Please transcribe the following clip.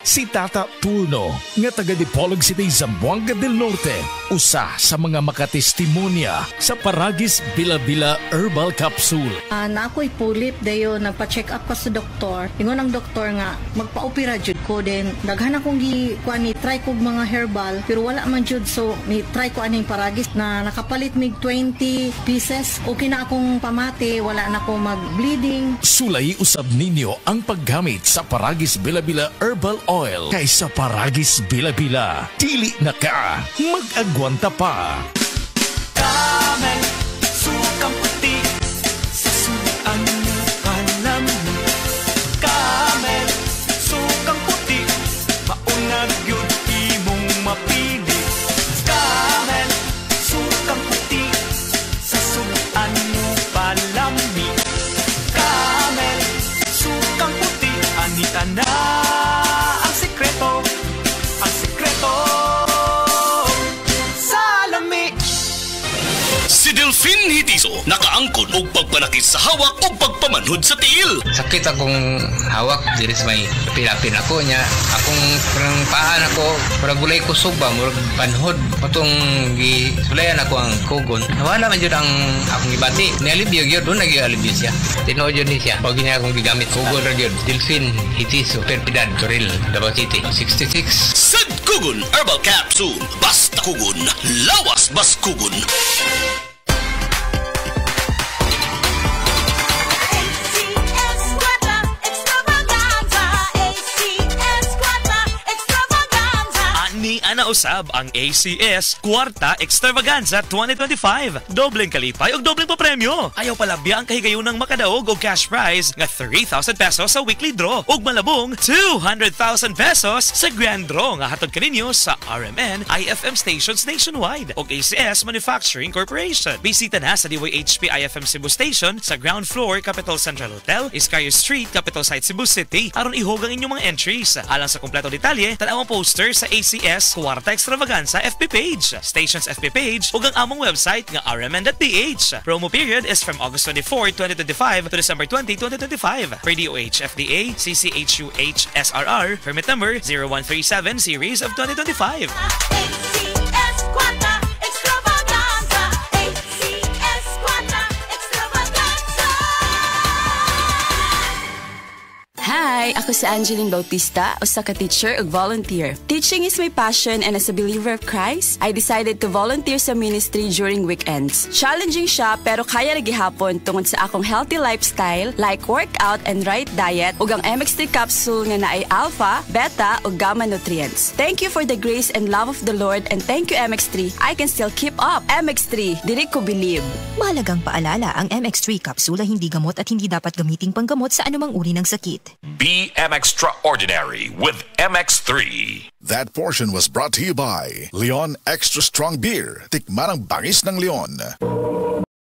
Si Tata Turno, nga taga Dipolog City, Zamboanga del Norte, usa sa mga makatestimonya sa Paragis Bila-Bila Herbal Capsule. Na ako'y pulip dayo, nagpa-check up pa sa doktor. Ingon ang doktor nga, magpa-opera jud ko din. Daghan akong try kog mga herbal, pero wala man jud, so ni-try ko aning Paragis na nakapalit mig 20 pieces. Okay na akong pamati, wala na ako mag-bleeding. Sulay usab ninyo ang paggamit sa Paragis Bila-Bila Herbal Oil kaysa Paragis Bila-Bila. Dili na ka mag-agwanta pa. Camel, sukang puti, sa suan mo alam mo. Camel, sukang puti, maunag yun imong mapili. Camel, sukang puti, sa suan mo palami. Camel, sukang puti, anita na. Si Delphine Hitiso nakaangkon og pagpanakit sa hawak o pagpamanhod sa tiil. Sakit akong hawak, diri sa may pilapin ako niya. Akong parang paan ako, parang gulay kusog ba, murag panhod. Matong gisulayan ako ang kugon. Nawala man yun ang akong ibati. Nialibyo yun, doon nag-ialibyo siya. Tinood yun siya. Pag niya akong gigamit, kugon rin yun. Delphine Hitiso, Perpidad, Toril, Davao City, 66. Sad Kugon Herbal Capsule. Basta kugon, lawas bas kugon. Ana usab ang ACS Kwarta Extravaganza 2025. Dobleng kalipay o dobleng papremyo. Ayaw palabya ang kahigayunang makadaog o cash prize nga 3,000 pesos sa weekly draw ug malabong 200,000 pesos sa grand draw nga hatod kaninyo sa RMN IFM stations nationwide ug ACS Manufacturing Corporation. Bisita na sa DYHP IFM Cebu Station sa ground floor Capital Central Hotel, Iscayo Street, Capital Site, Cebu City aron ihog ang inyong mga entries. Alang sa kompleto detalye, tanaw ang poster sa ACS Kwarta Extravaganza FB page, station's FB page ug ang among website nga rmn.ph. Promo period is from August 24, 2025 to December 20, 2025. Per DOH FDA CCHUH SRR permit number 0137 series of 2025. ACS Kwarta Extravaganza, ACS Kwarta Extravaganza. Hi! Ako si Angeline Bautista, usa ka teacher ug volunteer. Teaching is my passion and as a believer of Christ, I decided to volunteer sa ministry during weekends. Challenging siya pero kaya ra gihapon tungod sa akong healthy lifestyle like workout and right diet ug ang MX3 capsule nga naay alpha, beta ug gamma nutrients. Thank you for the grace and love of the Lord and thank you MX3. I can still keep up. MX3, dili ko believe. Mahalagang paalala, ang MX3 capsule hindi gamot at hindi dapat gamiting panggamot sa anumang uri ng sakit. Be extraordinary with MX3. That portion was brought to you by Leon Extra Strong Beer. Tikman ang bangis ng Leon.